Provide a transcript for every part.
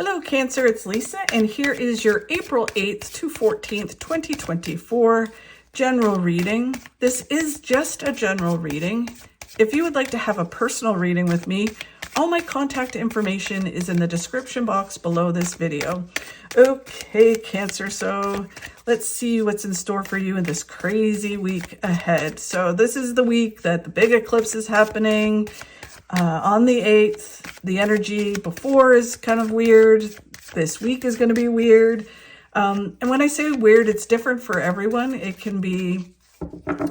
Hello Cancer, it's Lisa, and here is your April 8th to 14th, 2024 general reading. This is just a general reading. If you would like to have a personal reading with me, all my contact information is in the description box below this video. Okay, Cancer, so let's see what's in store for you in this crazy week ahead. So this is the week that the big eclipse is happening. On the 8th, the energy before is kind of weird. This week is going to be weird. And when I say weird, it's different for everyone. It can be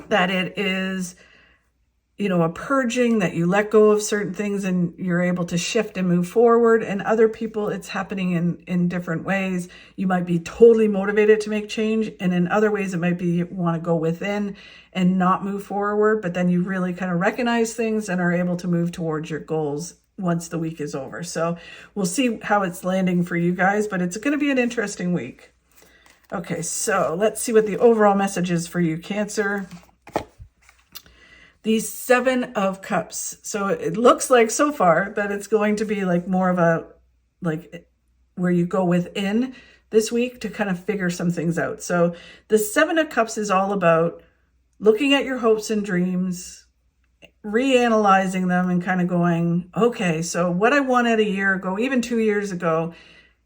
that it is, a purging, that you let go of certain things and you're able to shift and move forward. And other people, it's happening in different ways. You might be totally motivated to make change. And in other ways, it might be you want to go within and not move forward. But then you really kind of recognize things and are able to move towards your goals once the week is over. So we'll see how it's landing for you guys, but it's going to be an interesting week. Okay, so let's see what the overall message is for you, Cancer. The 7 of Cups. So it looks like so far that it's going to be like more of a, where you go within this week to kind of figure some things out. So the 7 of Cups is all about looking at your hopes and dreams, reanalyzing them and kind of going, okay, so what I wanted a year ago, even 2 years ago,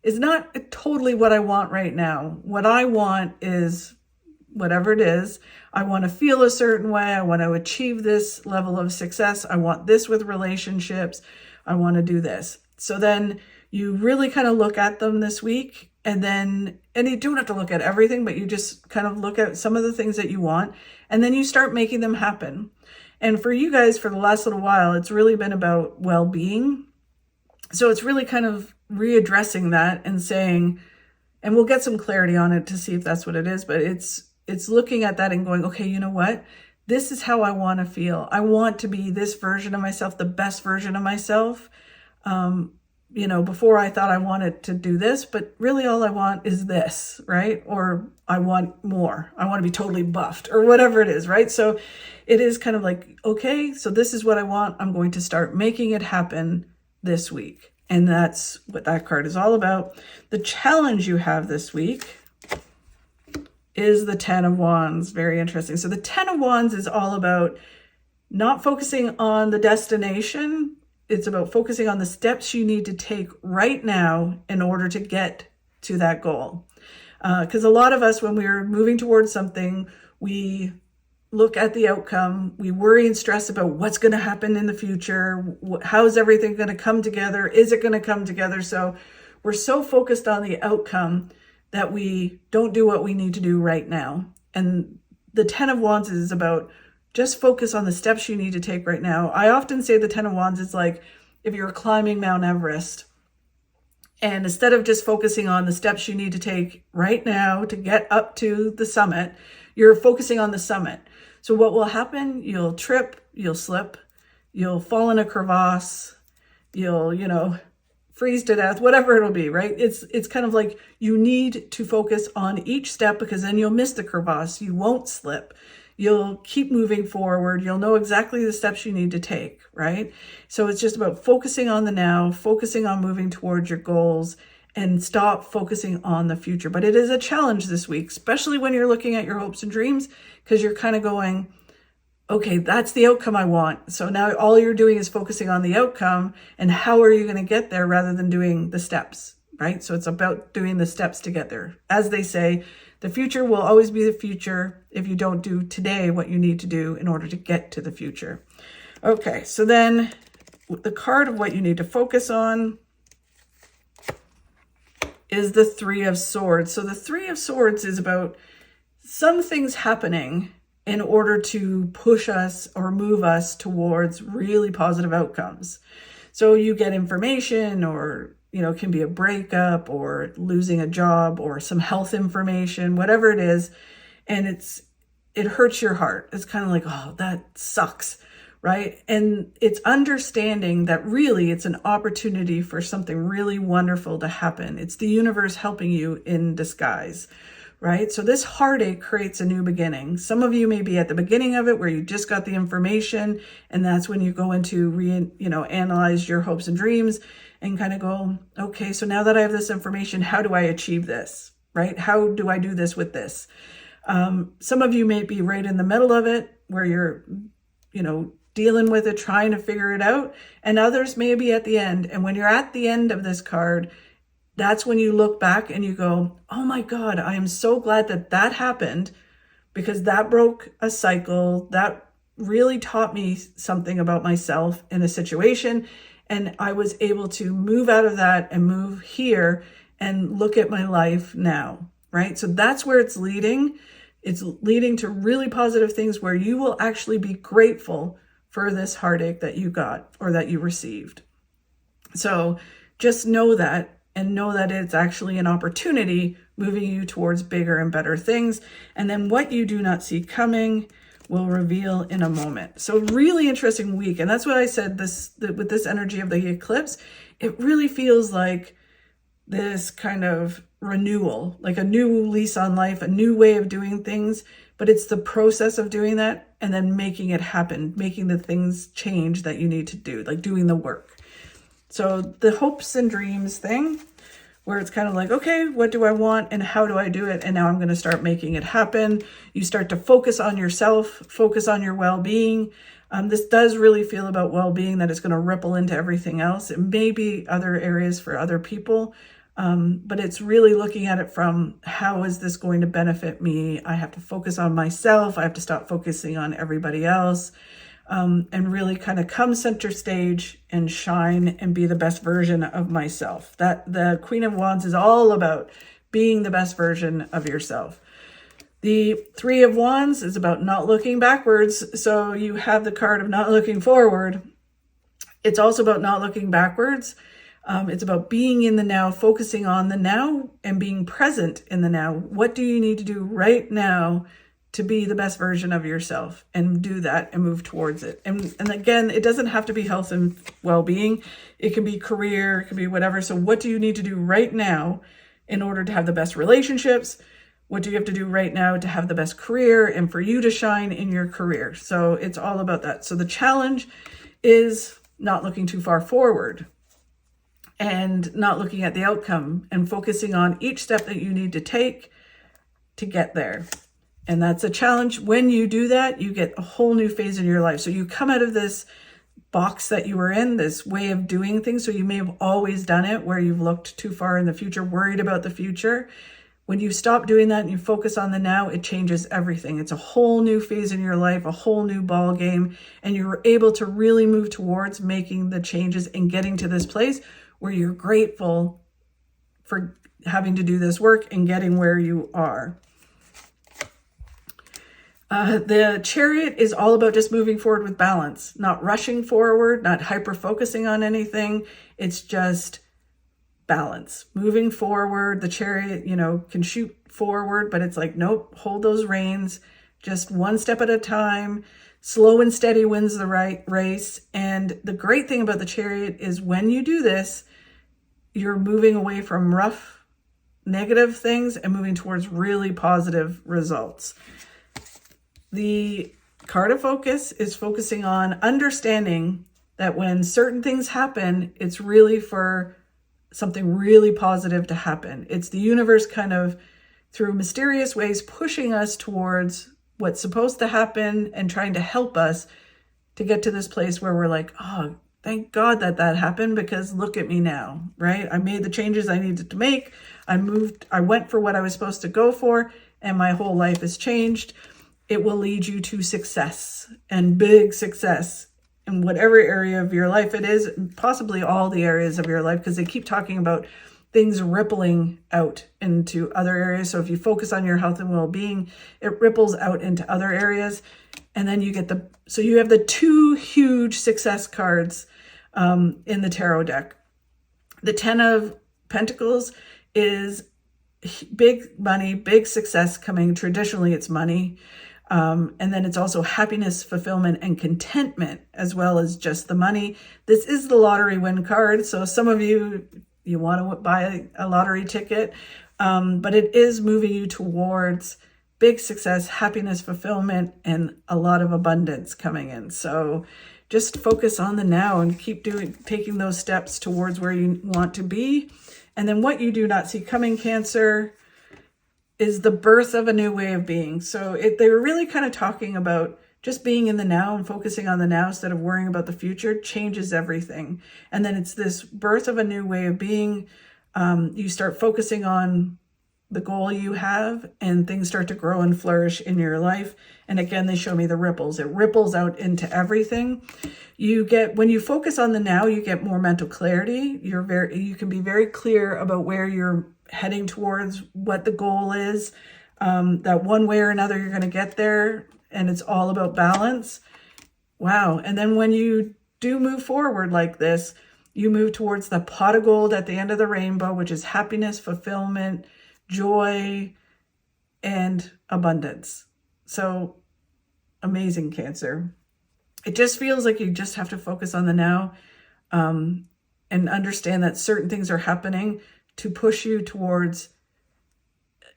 is not totally what I want right now. What I want is whatever it is. I want to feel a certain way. I want to achieve this level of success. I want this with relationships. I want to do this. So then you really kind of look at them this week, and you don't have to look at everything, but you just kind of look at some of the things that you want, and then you start making them happen. And for you guys, for the last little while, it's really been about well-being. So it's really kind of readdressing that and saying, and we'll get some clarity on it to see if that's what it is, but it's looking at that and going, okay, you know what? This is how I want to feel. I want to be this version of myself, the best version of myself. Before I thought I wanted to do this, but really all I want is this, right? Or I want more. I want to be totally buffed or whatever it is, right? So it is kind of like, okay, so this is what I want. I'm going to start making it happen this week. And that's what that card is all about. The challenge you have this week is the 10 of Wands. Very interesting. So the 10 of Wands is all about not focusing on the destination. It's about focusing on the steps you need to take right now in order to get to that goal. Because a lot of us, when we're moving towards something, we look at the outcome. We worry and stress about what's going to happen in the future. How's everything going to come together? Is it going to come together? So we're so focused on the outcome that we don't do what we need to do right now. And the 10 of Wands is about just focus on the steps you need to take right now. I often say the 10 of Wands is like if you're climbing Mount Everest, and instead of just focusing on the steps you need to take right now to get up to the summit, you're focusing on the summit. So what will happen? You'll trip, you'll slip, you'll fall in a crevasse, you'll, freeze to death, whatever it'll be, right? It's kind of like you need to focus on each step because then you'll miss the crevasse. You won't slip. You'll keep moving forward. You'll know exactly the steps you need to take, right? So it's just about focusing on the now, focusing on moving towards your goals, and stop focusing on the future. But it is a challenge this week, especially when you're looking at your hopes and dreams, because you're kind of going, okay, that's the outcome I want. So now all you're doing is focusing on the outcome and how are you going to get there rather than doing the steps, right? So it's about doing the steps to get there. As they say, the future will always be the future if you don't do today what you need to do in order to get to the future. Okay, so then the card of what you need to focus on is the 3 of Swords. So the 3 of Swords is about some things happening in order to push us or move us towards really positive outcomes. So you get information or, it can be a breakup or losing a job or some health information, whatever it is. And it hurts your heart. It's kind of like, oh, that sucks, right? And it's understanding that really it's an opportunity for something really wonderful to happen. It's the universe helping you in disguise, right? So this heartache creates a new beginning. Some of you may be at the beginning of it where you just got the information, and that's when you go into analyze your hopes and dreams and kind of go, okay, so now that I have this information, how do I achieve this, right? How do I do this with this? Some of you may be right in the middle of it where you're, dealing with it, trying to figure it out. And others may be at the end. And when you're at the end of this card, that's when you look back and you go, oh my God, I am so glad that that happened, because that broke a cycle. That really taught me something about myself in a situation. And I was able to move out of that and move here and look at my life now, right? So that's where it's leading. It's leading to really positive things where you will actually be grateful for this heartache that you got or that you received. So just know that, and know that it's actually an opportunity moving you towards bigger and better things. And then what you do not see coming will reveal in a moment. So really interesting week. And that's what I said, with this energy of the eclipse, it really feels like this kind of renewal, like a new lease on life, a new way of doing things. But it's the process of doing that and then making it happen, making the things change that you need to do, like doing the work. So the hopes and dreams thing, where it's kind of like, okay, what do I want and how do I do it? And now I'm going to start making it happen. You start to focus on yourself, focus on your well-being. This does really feel about well-being, that it's going to ripple into everything else. It may be other areas for other people, but it's really looking at it from, how is this going to benefit me? I have to focus on myself. I have to stop focusing on everybody else, and really kind of come center stage and shine and be the best version of myself. That the Queen of Wands is all about being the best version of yourself. The Three of Wands is about not looking backwards. So you have the card of not looking forward. It's also about not looking backwards. It's about being in the now, focusing on the now and being present in the now. What do you need to do right now to be the best version of yourself, and do that and move towards it? And again, it doesn't have to be health and well-being. It can be career, it can be whatever. So what do you need to do right now in order to have the best relationships? What do you have to do right now to have the best career and for you to shine in your career? So it's all about that. So the challenge is not looking too far forward and not looking at the outcome, and focusing on each step that you need to take to get there. And that's a challenge. When you do that, you get a whole new phase in your life. So you come out of this box that you were in, this way of doing things. So you may have always done it where you've looked too far in the future, worried about the future. When you stop doing that and you focus on the now, it changes everything. It's a whole new phase in your life, a whole new ball game. And you're able to really move towards making the changes and getting to this place where you're grateful for having to do this work and getting where you are. The Chariot is all about just moving forward with balance, not rushing forward, not hyper-focusing on anything. It's just balance, moving forward. The Chariot, can shoot forward, but it's like, nope, hold those reins, just one step at a time. Slow and steady wins the right race. And the great thing about the Chariot is when you do this, you're moving away from rough, negative things and moving towards really positive results. The card of focus is focusing on understanding that when certain things happen, it's really for something really positive to happen. It's the universe kind of through mysterious ways pushing us towards what's supposed to happen and trying to help us to get to this place where we're like, oh, thank God that happened, because look at me now, right? I made the changes I needed to make. I went for what I was supposed to go for, and my whole life has changed. It will lead you to success, and big success in whatever area of your life it is, possibly all the areas of your life, because they keep talking about things rippling out into other areas. So if you focus on your health and well-being, it ripples out into other areas. And then you get so you have the two huge success cards in the tarot deck. The 10 of Pentacles is big money, big success coming. Traditionally, it's money. And then it's also happiness, fulfillment, and contentment, as well as just the money. This is the lottery win card. So some of you want to buy a lottery ticket, but it is moving you towards big success, happiness, fulfillment, and a lot of abundance coming in. So just focus on the now and keep taking those steps towards where you want to be. And then what you do not see coming, Cancer, is the birth of a new way of being. So they were really kind of talking about just being in the now and focusing on the now instead of worrying about the future changes everything. And then it's this birth of a new way of being. You start focusing on the goal you have, and things start to grow and flourish in your life. And again, they show me the ripples. It ripples out into everything. When you focus on the now, you get more mental clarity. You can be very clear about where you're heading towards, what the goal is, that one way or another you're going to get there, and it's all about balance. Wow. And then when you do move forward like this, you move towards the pot of gold at the end of the rainbow, which is happiness, fulfillment, joy, and abundance. So amazing, Cancer. It just feels like you just have to focus on the now, and understand that certain things are happening to push you towards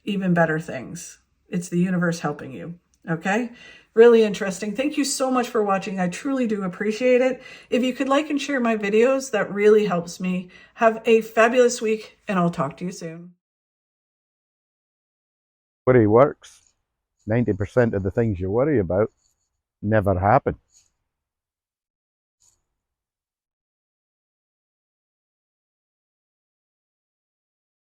even better things. It's the universe helping you. Okay? Really interesting. Thank you so much for watching. I truly do appreciate it. If you could like and share my videos, that really helps me. Have a fabulous week, and I'll talk to you soon. Worry works. 90% of the things you worry about never happen.